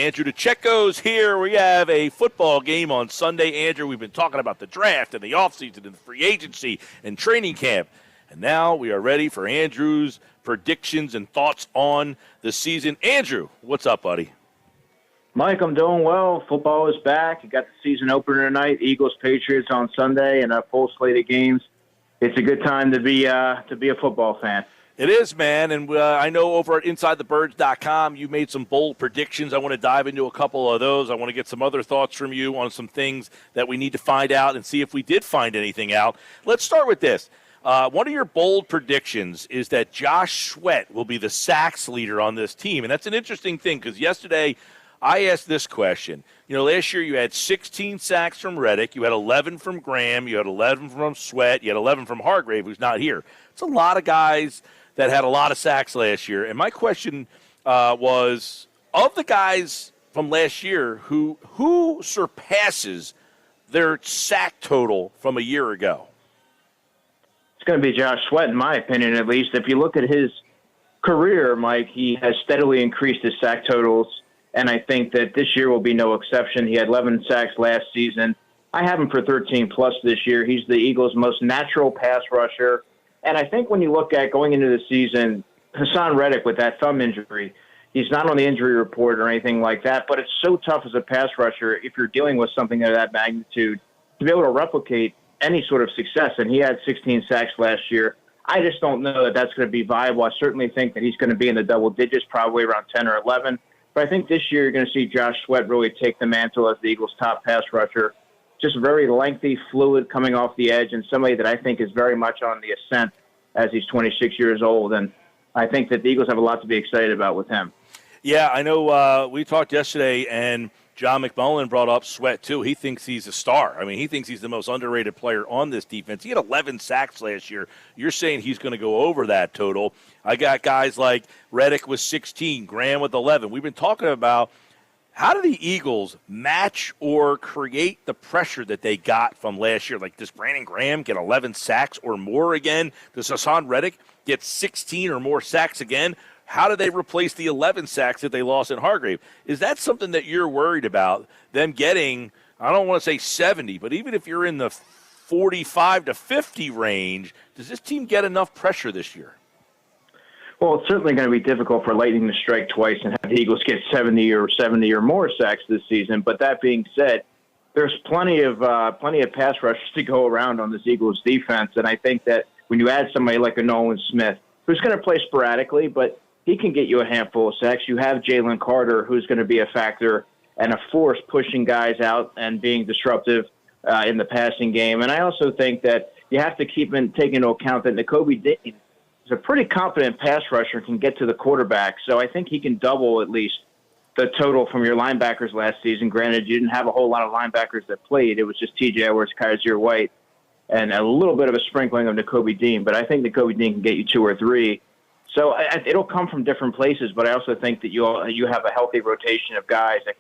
Andrew DiCecco's here. We have a football game on Sunday. Andrew, we've been talking about the draft and the offseason and the free agency and training camp. And now we are ready for Andrew's predictions and thoughts on the season. Andrew, what's up, buddy? Mike, I'm doing well. Football is back. You got the season opener tonight, Eagles Patriots on Sunday, and a full slate of games. It's a good time to be a football fan. It is, man, and I know over at InsideTheBirds.com you made some bold predictions. I want to dive into a couple of those. I want to get some other thoughts from you on some things that we need to find out and see if we did find anything out. Let's start with this. One of your bold predictions is that Josh Sweat will be the sacks leader on this team, and that's an interesting thing because yesterday I asked this question. Last year you had 16 sacks from Reddick, you had 11 from Graham, you had 11 from Sweat, you had 11 from Hargrave, who's not here. It's a lot of guys that had a lot of sacks last year. And my question was, of the guys from last year, who surpasses their sack total from a year ago? It's going to be Josh Sweat, in my opinion, at least. If you look at his career, Mike, he has steadily increased his sack totals, and I think that this year will be no exception. He had 11 sacks last season. I have him for 13-plus this year. He's the Eagles' most natural pass rusher. And I think when you look at going into the season, Hassan Reddick with that thumb injury, he's not on the injury report or anything like that, but it's so tough as a pass rusher if you're dealing with something of that magnitude to be able to replicate any sort of success. And he had 16 sacks last year. I just don't know that that's going to be viable. I certainly think that he's going to be in the double digits, probably around 10 or 11. But I think this year you're going to see Josh Sweat really take the mantle as the Eagles' top pass rusher. Just very lengthy, fluid, coming off the edge, and somebody that I think is very much on the ascent as he's 26 years old. And I think that the Eagles have a lot to be excited about with him. Yeah, I know we talked yesterday, and John McMullen brought up Sweat, too. He thinks he's a star. I mean, he thinks he's the most underrated player on this defense. He had 11 sacks last year. You're saying he's going to go over that total. I got guys like Reddick with 16, Graham with 11. We've been talking about how do the Eagles match or create the pressure that they got from last year? Like, does Brandon Graham get 11 sacks or more again? Does Hassan Reddick get 16 or more sacks again? How do they replace the 11 sacks that they lost in Hargrave? Is that something that you're worried about, them getting, I don't want to say 70, but even if you're in the 45 to 50 range, does this team get enough pressure this year? Well, it's certainly going to be difficult for Lightning to strike twice and have the Eagles get 70 or more sacks this season. But that being said, there's plenty of pass rushers to go around on this Eagles defense. And I think that when you add somebody like a Nolan Smith, who's going to play sporadically, but he can get you a handful of sacks. You have Jalen Carter, who's going to be a factor and a force pushing guys out and being disruptive in the passing game. And I also think that you have to take into account that Nakobe Dean is a pretty confident pass rusher, can get to the quarterback. So I think he can double at least the total from your linebackers last season. Granted, you didn't have a whole lot of linebackers that played. It was just T.J. Edwards, Kaiser White, and a little bit of a sprinkling of Nakobe Dean. But I think Nakobe Dean can get you 2 or 3. So it'll come from different places, but I also think that you have a healthy rotation of guys that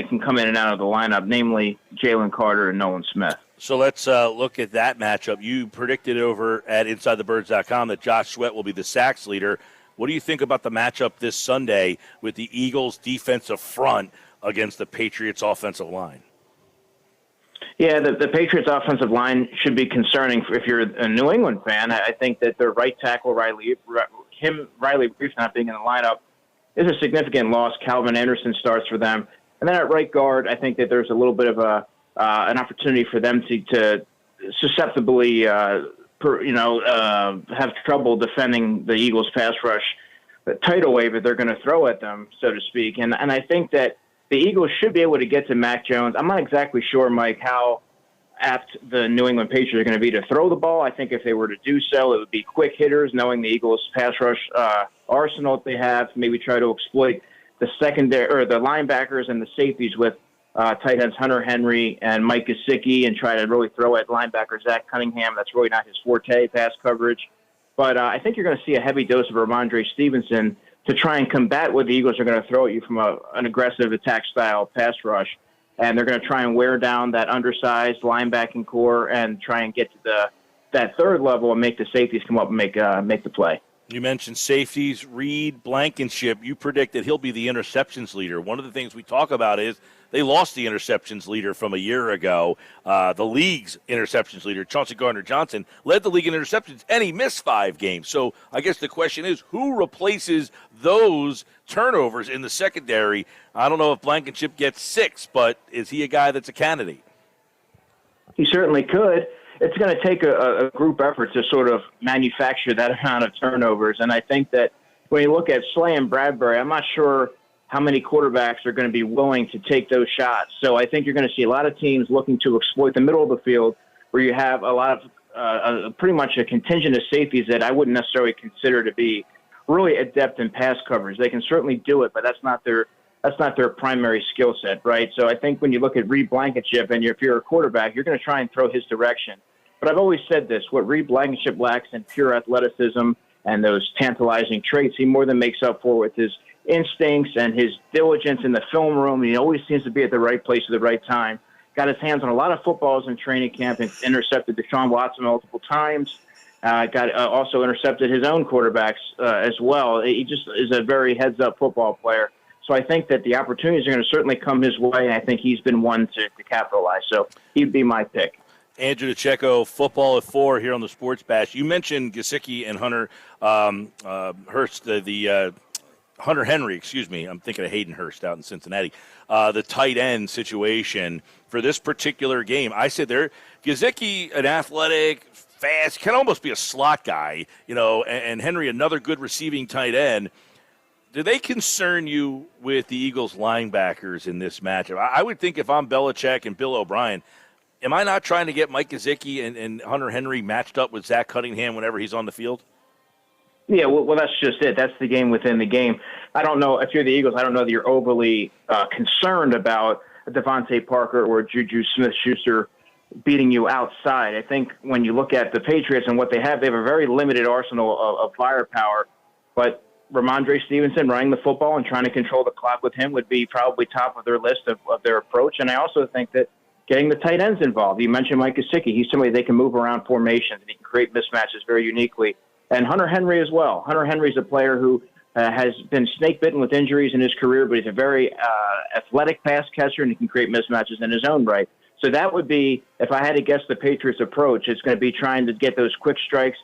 can come in and out of the lineup, namely Jalen Carter and Nolan Smith. So let's look at that matchup. You predicted over at InsideTheBirds.com that Josh Sweat will be the sacks leader. What do you think about the matchup this Sunday with the Eagles' defensive front against the Patriots' offensive line? Yeah, the Patriots' offensive line should be concerning if you're a New England fan. I think that their right tackle, Riley Reef, not being in the lineup, is a significant loss. Calvin Anderson starts for them. And then at right guard, I think that there's a little bit of an opportunity for them to susceptibly, have trouble defending the Eagles' pass rush, the tidal wave that they're going to throw at them, so to speak. And I think that the Eagles should be able to get to Mac Jones. I'm not exactly sure, Mike, how apt the New England Patriots are going to be to throw the ball. I think if they were to do so, it would be quick hitters, knowing the Eagles' pass rush arsenal that they have. Maybe try to exploit the secondary or the linebackers and the safeties with tight ends Hunter Henry and Mike Gesicki, and try to really throw at linebacker Zach Cunningham. That's really not his forte, pass coverage. But I think you're going to see a heavy dose of Ramondre Stevenson to try and combat what the Eagles are going to throw at you from an aggressive attack-style pass rush. And they're going to try and wear down that undersized linebacking core and try and get to that third level and make the safeties come up and make the play. You mentioned safeties, Reed, Blankenship. You predict that he'll be the interceptions leader. One of the things we talk about is they lost the interceptions leader from a year ago. The league's interceptions leader, Chauncey Gardner-Johnson, led the league in interceptions, and he missed 5 games. So I guess the question is, who replaces those turnovers in the secondary? I don't know if Blankenship gets 6, but is he a guy that's a candidate? He certainly could. It's going to take a group effort to sort of manufacture that amount of turnovers. And I think that when you look at Slay and Bradbury, I'm not sure how many quarterbacks are going to be willing to take those shots. So I think you're going to see a lot of teams looking to exploit the middle of the field where you have a lot of pretty much a contingent of safeties that I wouldn't necessarily consider to be really adept in pass coverage. They can certainly do it, but that's not their primary skill set, right? So I think when you look at Reed Blankenship and if you're a quarterback, you're going to try and throw his direction. But I've always said this, what Reed Blankenship lacks in pure athleticism and those tantalizing traits, he more than makes up for with his instincts and his diligence in the film room. He always seems to be at the right place at the right time. Got his hands on a lot of footballs in training camp and intercepted Deshaun Watson multiple times. Also intercepted his own quarterbacks as well. He just is a very heads-up football player. So I think that the opportunities are going to certainly come his way, and I think he's been one to capitalize. So he'd be my pick. Andrew DiCecco, Football at 4 here on the Sports Bash. You mentioned Gesicki and Hunter Hurst, Hunter Henry, excuse me. I'm thinking of Hayden Hurst out in Cincinnati. The tight end situation for this particular game. I said there, Gesicki, an athletic, fast, can almost be a slot guy, and Henry, another good receiving tight end. Do they concern you with the Eagles linebackers in this matchup? I would think if I'm Belichick and Bill O'Brien, am I not trying to get Mike Gesicki and Hunter Henry matched up with Zach Cunningham whenever he's on the field? Yeah, well, that's just it. That's the game within the game. I don't know if you're the Eagles. I don't know that you're overly concerned about Devontae Parker or Juju Smith-Schuster beating you outside. I think when you look at the Patriots and what they have a very limited arsenal of firepower. But Ramondre Stevenson running the football and trying to control the clock with him would be probably top of their list of their approach. And I also think that getting the tight ends involved. You mentioned Mike Gesicki. He's somebody they can move around formations and he can create mismatches very uniquely. And Hunter Henry as well. Hunter Henry is a player who has been snake-bitten with injuries in his career, but he's a very athletic pass catcher and he can create mismatches in his own right. So that would be, if I had to guess the Patriots' approach, it's going to be trying to get those quick strikes,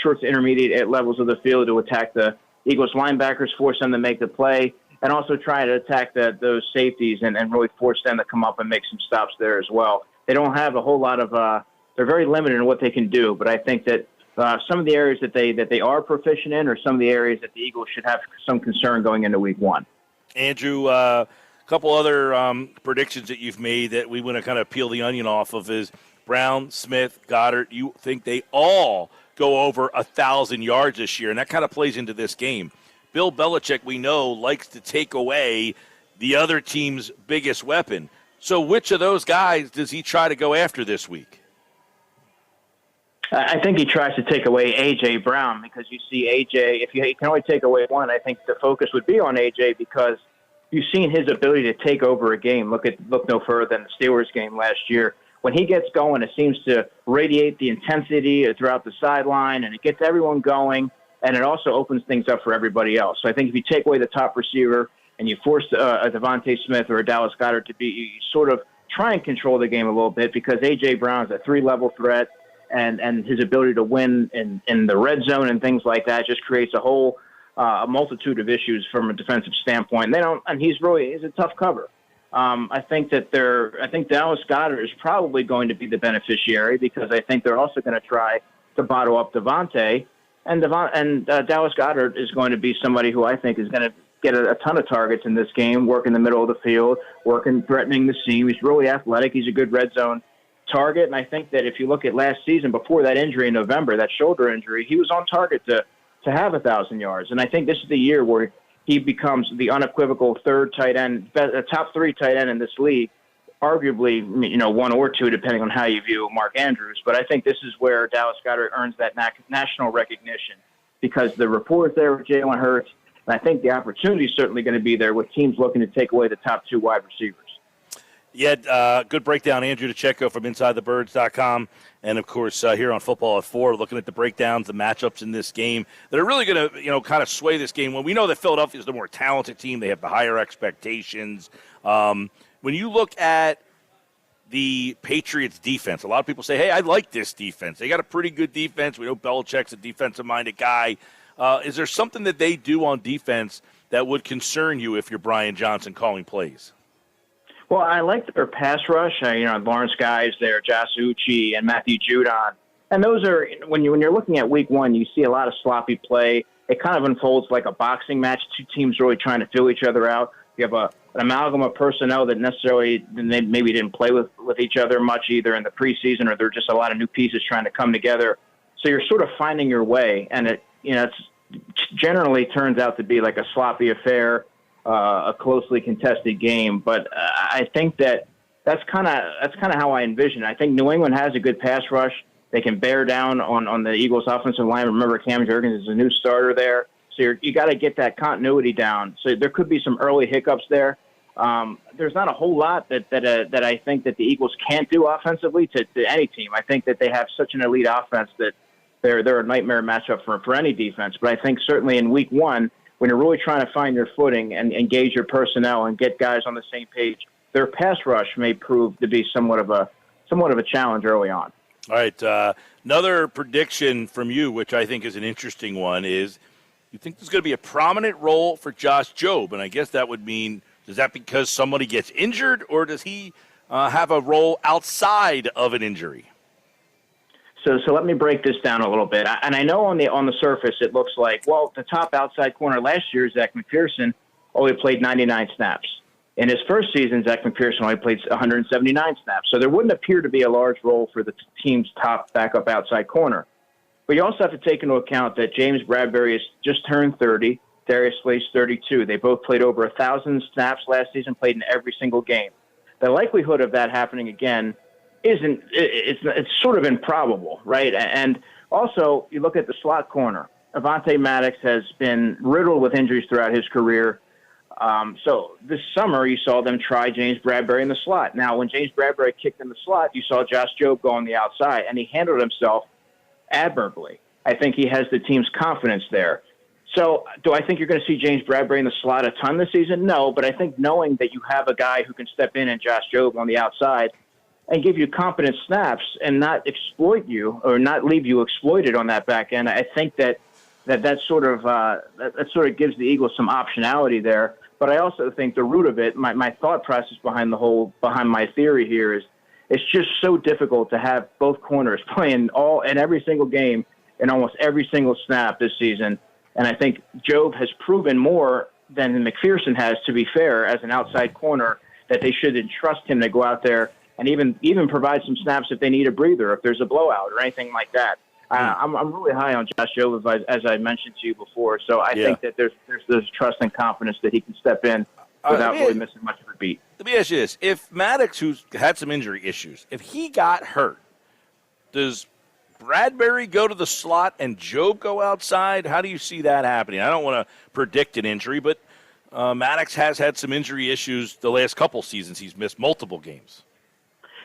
short to intermediate levels of the field to attack the Eagles linebackers, force them to make the play, and also try to attack those safeties and really force them to come up and make some stops there as well. They don't have a whole lot of they're very limited in what they can do, but I think that some of the areas that they are proficient in are some of the areas that the Eagles should have some concern going into week 1. Andrew, a couple other predictions that you've made that we want to kind of peel the onion off of is Brown, Smith, Goddard. You think they all go over 1,000 yards this year, and that kind of plays into this game. Bill Belichick, we know, likes to take away the other team's biggest weapon. So which of those guys does he try to go after this week? I think he tries to take away A.J. Brown because you see A.J., if you can only take away one, I think the focus would be on A.J. because you've seen his ability to take over a game. Look no further than the Steelers game last year. When he gets going, it seems to radiate the intensity throughout the sideline, and it gets everyone going, and it also opens things up for everybody else. So I think if you take away the top receiver and you force a Devontae Smith or a Dallas Goedert to be, you sort of try and control the game a little bit because A.J. Brown is a 3-level threat, and his ability to win in the red zone and things like that just creates a whole a multitude of issues from a defensive standpoint. He's a tough cover. I think Dallas Goedert is probably going to be the beneficiary because I think they're also going to try to bottle up Devontae, and Dallas Goedert is going to be somebody who I think is going to get a ton of targets in this game, work in the middle of the field, threatening the seam. He's really athletic. He's a good red zone target, and I think that if you look at last season before that injury in November, that shoulder injury, he was on target to have 1,000 yards, and I think this is the year where he becomes the unequivocal third tight end, top 3 tight end in this league, arguably 1 or 2 depending on how you view Mark Andrews. But I think this is where Dallas Goedert earns that national recognition because the rapport is there with Jalen Hurts, and I think the opportunity is certainly going to be there with teams looking to take away the top 2 wide receivers. Yeah, good breakdown, Andrew DiCecco from InsideTheBirds.com. And, of course, here on Football at 4, looking at the breakdowns, the matchups in this game that are really going to, kind of sway this game. When we know that Philadelphia is the more talented team, they have the higher expectations. When you look at the Patriots defense, a lot of people say, hey, I like this defense. They got a pretty good defense. We know Belichick's a defensive-minded guy. Is there something that they do on defense that would concern you if you're Brian Johnson calling plays? Well, I like their pass rush. Lawrence Guys there, Josh Uche, and Matthew Judon. And those are, when you're looking at week one, you see a lot of sloppy play. It kind of unfolds like a boxing match, two teams really trying to fill each other out. You have an amalgam of personnel that necessarily they maybe didn't play with each other much either in the preseason, or there are just a lot of new pieces trying to come together. So you're sort of finding your way, and it generally turns out to be like a sloppy affair, a closely contested game. But I think that's kind of how I envision it. I think New England has a good pass rush. They can bear down on the Eagles' offensive line. Remember, Cam Jurgens is a new starter there. So you got to get that continuity down. So there could be some early hiccups there. There's not a whole lot that I think that the Eagles can't do offensively to any team. I think that they have such an elite offense that they're a nightmare matchup for any defense. But I think certainly in week one, when you're really trying to find your footing and engage your personnel and get guys on the same page, their pass rush may prove to be somewhat of a challenge early on. All right, another prediction from you, which I think is an interesting one, is you think there's going to be a prominent role for Josh Jobe, and I guess that would mean, is that because somebody gets injured, or does he have a role outside of an injury? So let me break this down a little bit. And I know on the surface it looks like, well, the top outside corner last year, Zach McPherson, only played 99 snaps. In his first season, Zach McPherson only played 179 snaps. So there wouldn't appear to be a large role for the team's top backup outside corner. But you also have to take into account that James Bradbury has just turned 30, Darius Slay's 32. They both played over 1,000 snaps last season, played in every single game. The likelihood of that happening again it's sort of improbable, right? And also, you look at the slot corner. Avonte Maddox has been riddled with injuries throughout his career. So this summer, you saw them try James Bradbury in the slot. Now, when James Bradbury kicked in the slot, you saw Josh Jobe go on the outside, and he handled himself admirably. I think he has the team's confidence there. So do I think you're going to see James Bradbury in the slot a ton this season? No, but I think knowing that you have a guy who can step in and Josh Jobe on the outside and give you competent snaps and not exploit you or not leave you exploited on that back end, I think that sort of gives the Eagles some optionality there. But I also think the root of it, my thought process behind my theory here is it's just so difficult to have both corners playing every single game and almost every single snap this season. And I think Jobe has proven more than McPherson has, to be fair, as an outside corner, that they should entrust him to go out there and even provide some snaps if they need a breather, if there's a blowout or anything like that. I'm really high on Josh Jobe, as I mentioned to you before. So I think that there's trust and confidence that he can step in without really missing much of a beat. Let me ask you this. If Maddox, who's had some injury issues, if he got hurt, does Bradbury go to the slot and Jobe go outside? How do you see that happening? I don't want to predict an injury, but Maddox has had some injury issues the last couple seasons. He's missed multiple games.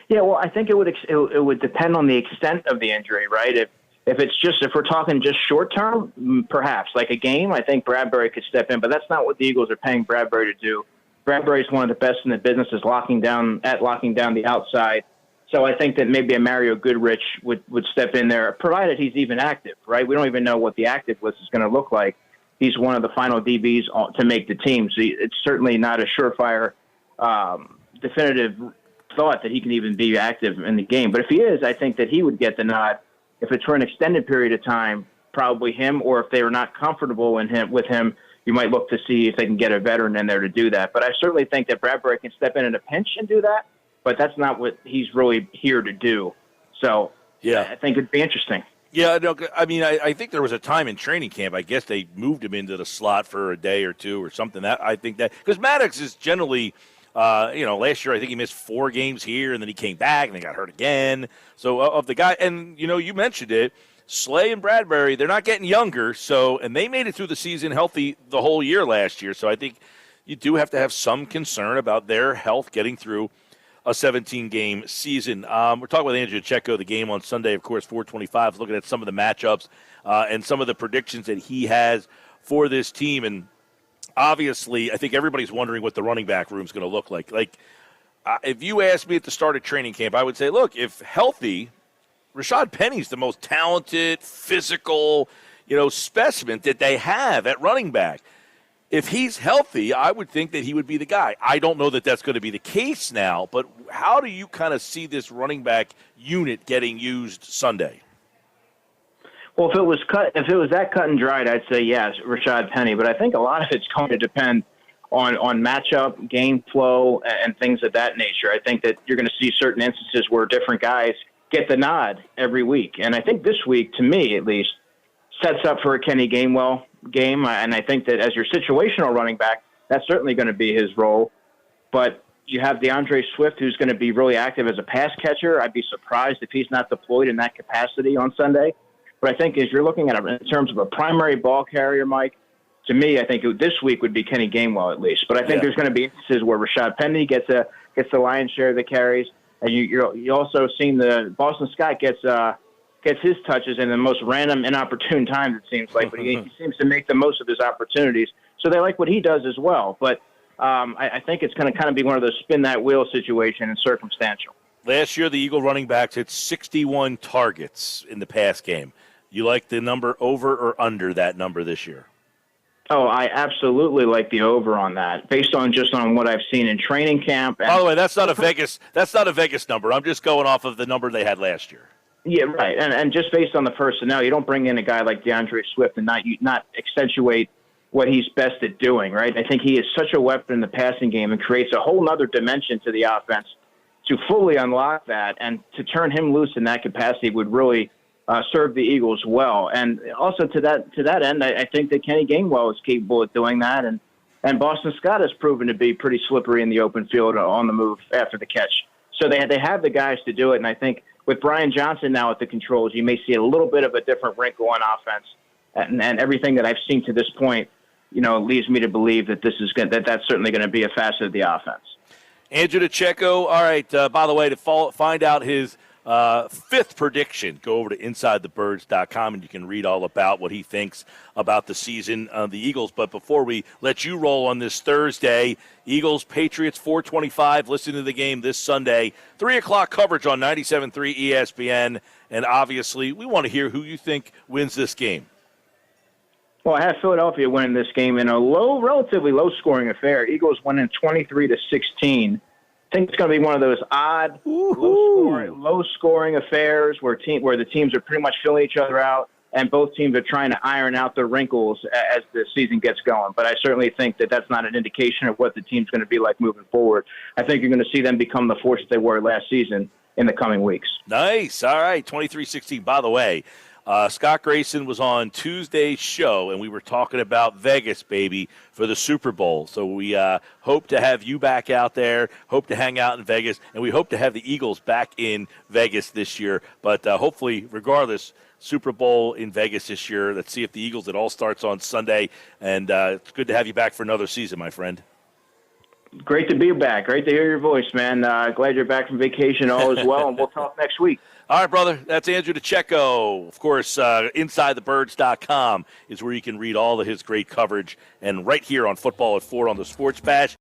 Yeah, well, I think it would depend on the extent of the injury, right? If we're talking just short term, perhaps like a game, I think Bradbury could step in, but that's not what the Eagles are paying Bradbury to do. Bradbury is one of the best in the business is locking down the outside. So I think that maybe a Mario Goodrich would step in there, provided he's even active, right? We don't even know what the active list is going to look like. He's one of the final DBs to make the team, so it's certainly not a surefire, definitive thought that he can even be active in the game. But if he is, I think that he would get the nod. If it's for an extended period of time, probably him, or if they were not comfortable with him, you might look to see if they can get a veteran in there to do that. But I certainly think that Bradbury can step in a pinch and do that, but that's not what he's really here to do. So I think it'd be interesting. Yeah, no, I mean, I think there was a time in training camp, I guess they moved him into the slot for a day or two or something. Because Maddox is generally – last year I think he missed 4 games here, and then he came back and he got hurt again. So of the guy, and you mentioned it, Slay and Bradbury, they're not getting younger. So, and they made it through the season healthy the whole year last year. So I think you do have to have some concern about their health getting through a 17-game season. We're talking with Andrew DiCecco, the game on Sunday, of course, 425, looking at some of the matchups and some of the predictions that he has for this team. And obviously, I think everybody's wondering what the running back room is going to look like. If you asked me at the start of training camp, I would say, look, if healthy, Rashad Penny's the most talented, physical, specimen that they have at running back. If he's healthy, I would think that he would be the guy. I don't know that that's going to be the case now, but how do you kind of see this running back unit getting used Sunday? Well, if it was that cut and dried, I'd say yes, Rashad Penny. But I think a lot of it's going to depend on matchup, game flow, and things of that nature. I think that you're going to see certain instances where different guys get the nod every week. And I think this week, to me at least, sets up for a Kenny Gainwell game. And I think that as your situational running back, that's certainly going to be his role. But you have DeAndre Swift, who's going to be really active as a pass catcher. I'd be surprised if he's not deployed in that capacity on Sunday. But I think as you're looking at it in terms of a primary ball carrier, Mike, to me, I think this week would be Kenny Gainwell at least. But I think there's going to be instances where Rashad Penny gets the lion's share of the carries, and you also seen the Boston Scott gets his touches in the most random, inopportune times, it seems like. But he seems to make the most of his opportunities. So they like what he does as well. But I think it's going to kind of be one of those spin that wheel situation and circumstantial. Last year, the Eagle running backs hit 61 targets in the pass game. You like the number over or under that number this year? Oh, I absolutely like the over on that, based on what I've seen in training camp. By the way, that's not a Vegas number. I'm just going off of the number they had last year. Yeah, right. And just based on the personnel, you don't bring in a guy like DeAndre Swift and not accentuate what he's best at doing, right? I think he is such a weapon in the passing game and creates a whole other dimension to the offense. To fully unlock that and to turn him loose in that capacity would really serve the Eagles well. And also to that end, I think that Kenny Gainwell is capable of doing that. And Boston Scott has proven to be pretty slippery in the open field on the move after the catch. So they have the guys to do it. And I think with Brian Johnson now at the controls, you may see a little bit of a different wrinkle on offense. And everything that I've seen to this point, leads me to believe that that's certainly going to be a facet of the offense. Andrew DiCecco, all right, by the way, to find out his fifth prediction, go over to InsideTheBirds.com, and you can read all about what he thinks about the season of the Eagles. But before we let you roll on this Thursday, Eagles, Patriots, 425, listen to the game this Sunday, 3 o'clock coverage on 97.3 ESPN, and obviously we want to hear who you think wins this game. Well, I have Philadelphia winning this game in a relatively low-scoring affair. Eagles winning 23-16. I think it's going to be one of those odd, low-scoring affairs where the teams are pretty much filling each other out, and both teams are trying to iron out the wrinkles as the season gets going. But I certainly think that that's not an indication of what the team's going to be like moving forward. I think you're going to see them become the force that they were last season in the coming weeks. Nice. All right, 23-16. By the way, Scott Grayson was on Tuesday's show, and we were talking about Vegas, baby, for the Super Bowl. So we hope to have you back out there, hope to hang out in Vegas, and we hope to have the Eagles back in Vegas this year. But hopefully, regardless, Super Bowl in Vegas this year. Let's see if the Eagles, it all starts on Sunday. And it's good to have you back for another season, my friend. Great to be back. Great to hear your voice, man. Glad you're back from vacation all as well, and we'll talk next week. All right, brother. That's Andrew DiCecco. Of course, InsideTheBirds.com is where you can read all of his great coverage. And right here on Football at 4 on the Sports Bash.